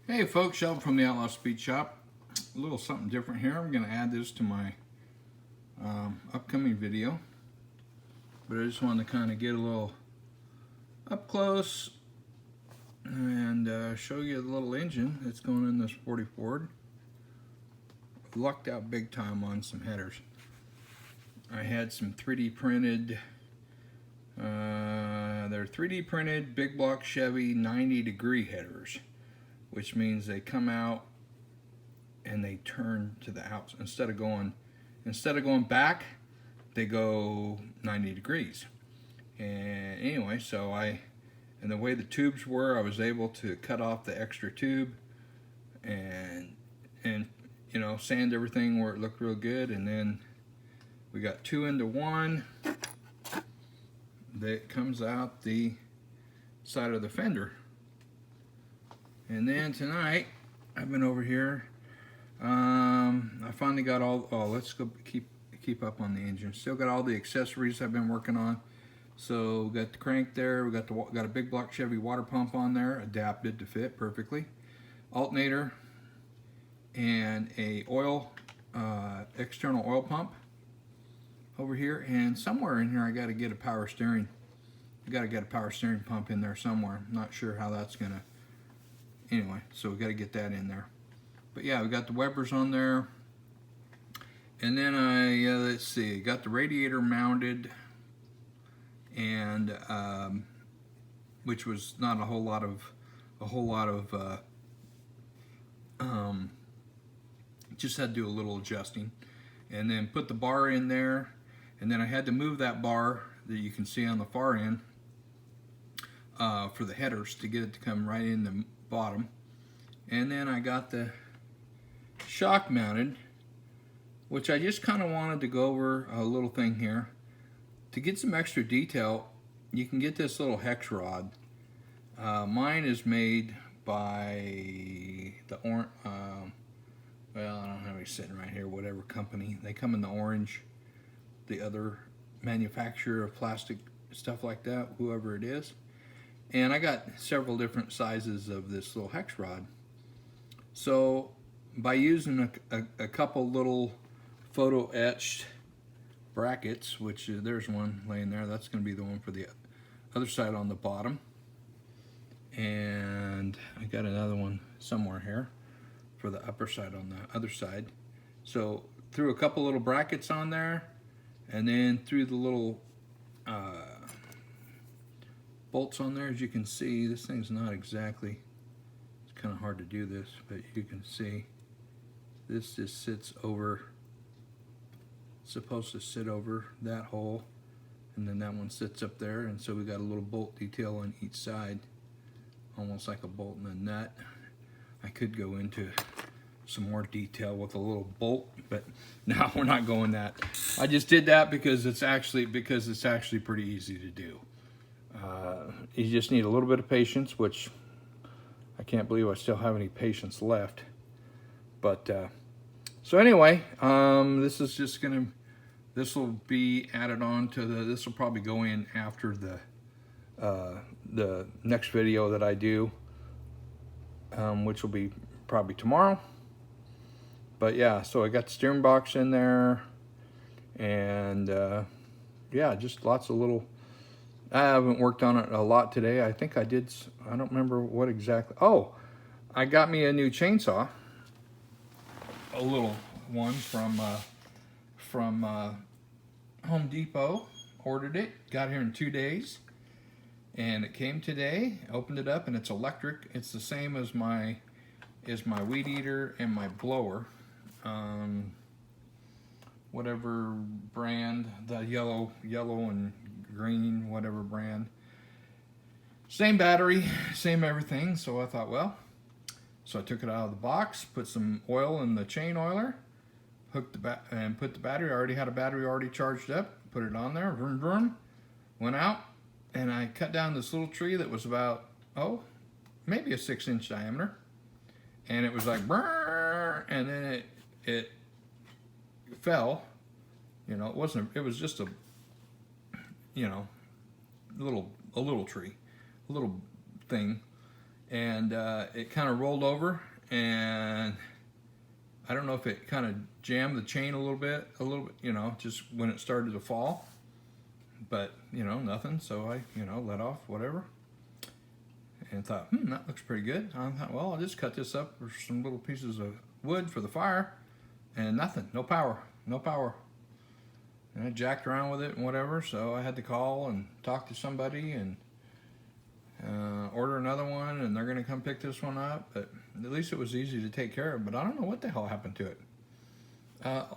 Hey folks, Sheldon from the Outlaw Speed Shop. A little something different here. I'm going to add this to my upcoming video. But I just wanted to kind of get a little up close and show you the little engine that's going in this 40 Ford. Lucked out big time on some headers. I had some 3D printed, they're 3D printed big block Chevy 90-degree headers, which means they come out and they turn to the outside. Instead of going back, they go 90 degrees. And anyway, and the way the tubes were, I was able to cut off the extra tube and you know, sand everything where it looked real good. And then we got 2 into 1 that comes out the side of the fender. And then tonight, I've been over here. I finally got all. Oh, let's go keep up on the engine. Still got all the accessories I've been working on. So we got the crank there. We got a big block Chevy water pump on there, adapted to fit perfectly. Alternator and a external oil pump over here. And somewhere in here, I got to get a power steering. I got to get a power steering pump in there somewhere. I'm not sure how that's gonna. Anyway, so we got to get that in there. But yeah, we got the Webers on there. And then let's see, got the Radiator Mounted, and which was not a whole lot of just had to do a little adjusting. And then put the bar in there, and then I had to move that bar that you can see on the far end for the headers to get it to come right in the bottom. And then I got the shock mounted, which I just kind of wanted to go over a little thing here. To get some extra detail, you can get this little hex rod. Mine is made by the well, I don't have it sitting right here, whatever company. They come in the orange, the other manufacturer of plastic stuff like that, whoever it is. And I got several different sizes of this little hex rod. So by using a couple little photo etched brackets, which there's one laying there, that's going to be the one for the other side on the bottom. And I got another one somewhere here for the upper side on the other side. So threw a couple little brackets on there, and then threw the little bolts on there. As you can see, this thing's not exactly, it's kind of hard to do this, but you can see this just sits over, it's supposed to sit over that hole, and then that one sits up there. And so we got a little bolt detail on each side, almost like a bolt and a nut. I could go into some more detail with a little bolt, but no, we're not going that. I just did that because it's actually pretty easy to do. You just need a little bit of patience, which I can't believe I still have any patience left. But so anyway, this is just gonna, this will be added on to this will probably go in after the next video that I do, which will be probably tomorrow. But yeah, so I got the steering box in there, and yeah, just lots of little. I haven't worked on it a lot today. I think I did. I don't remember what exactly. Oh, I got me a new chainsaw, a little one from Home Depot. Ordered it, got here in 2 days, and it came today. Opened it up, and it's electric. It's the same as my weed eater and my blower. Whatever brand, the yellow and green, whatever brand. Same battery, same everything. So I thought, well, so I took it out of the box, put some oil in the chain oiler, hooked and put the battery. I already had a battery already charged up. Put it on there, vroom vroom, went out, and I cut down this little tree that was about, maybe a 6-inch diameter, and it was like, brrr, and then it fell. You know, it was just a, you know, a little tree, a little thing, and it kind of rolled over, and I don't know if it kind of jammed the chain a little bit, you know, just when it started to fall. But, you know, nothing. So I, you know, let off, whatever. And thought, that looks pretty good. I thought, well, I'll just cut this up for some little pieces of wood for the fire. And nothing, no power, no power. And I jacked around with it and whatever. So I had to call and talk to somebody and order another one, and they're going to come pick this one up. But at least it was easy to take care of. But I don't know what the hell happened to it.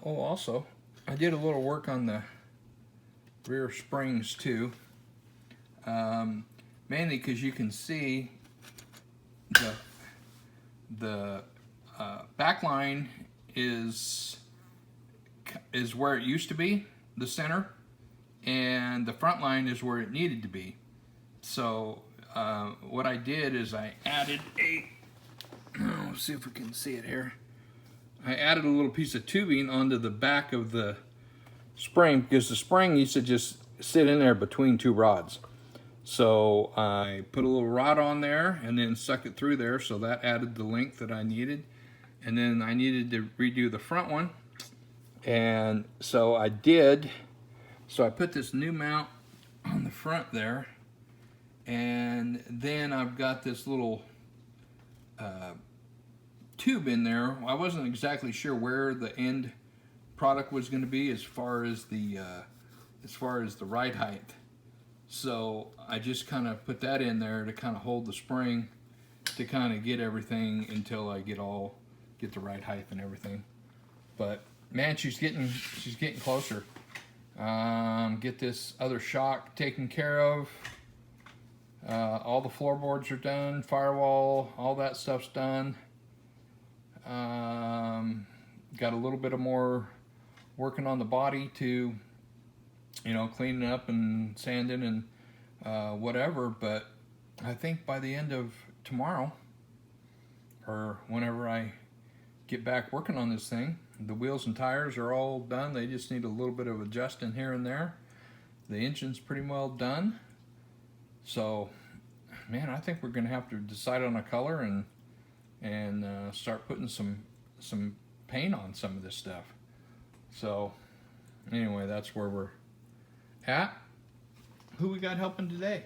Also, I did a little work on the rear springs too. Mainly because you can see the back line is where it used to be, the center, and the front line is where it needed to be. So what I did is I added let's see if we can see it here. I added a little piece of tubing onto the back of the spring, because the spring used to just sit in there between two rods. So I put a little rod on there and then sucked it through there, so that added the length that I needed. And then I needed to redo the front one, and so I did. So I put this new mount on the front there, and then I've got this little tube in there. I wasn't exactly sure where the end product was going to be as far as the ride height. So I just kind of put that in there to kind of hold the spring, to kind of get everything until I get the ride height and everything. But man, she's getting closer. Get this other shock taken care of. All the floorboards are done, firewall, all that stuff's done. Got a little bit of more working on the body to, you know, cleaning up and sanding and whatever. But I think by the end of tomorrow, or whenever I get back working on this thing, the wheels and tires are all done. They just need a little bit of adjusting here and there. The engine's pretty well done. So, man, I think we're going to have to decide on a color and start putting some paint on some of this stuff. So, anyway, that's where we're at. Who we got helping today?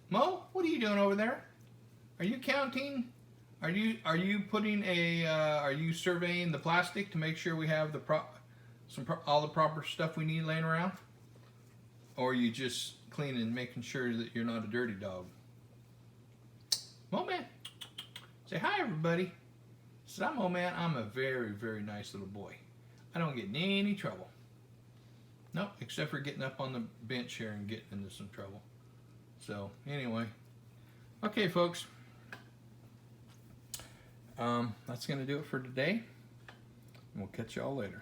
Mo, what are you doing over there? Are you counting? Are you putting are you surveying the plastic to make sure we have all the proper stuff we need laying around? Or are you just cleaning, making sure that you're not a dirty dog? Mo Man, say hi everybody. So I'm Mo Man. I'm a very, very nice little boy. I don't get in any trouble. Nope, except for getting up on the bench here and getting into some trouble. So anyway, okay folks. That's going to do it for today. We'll catch y'all later.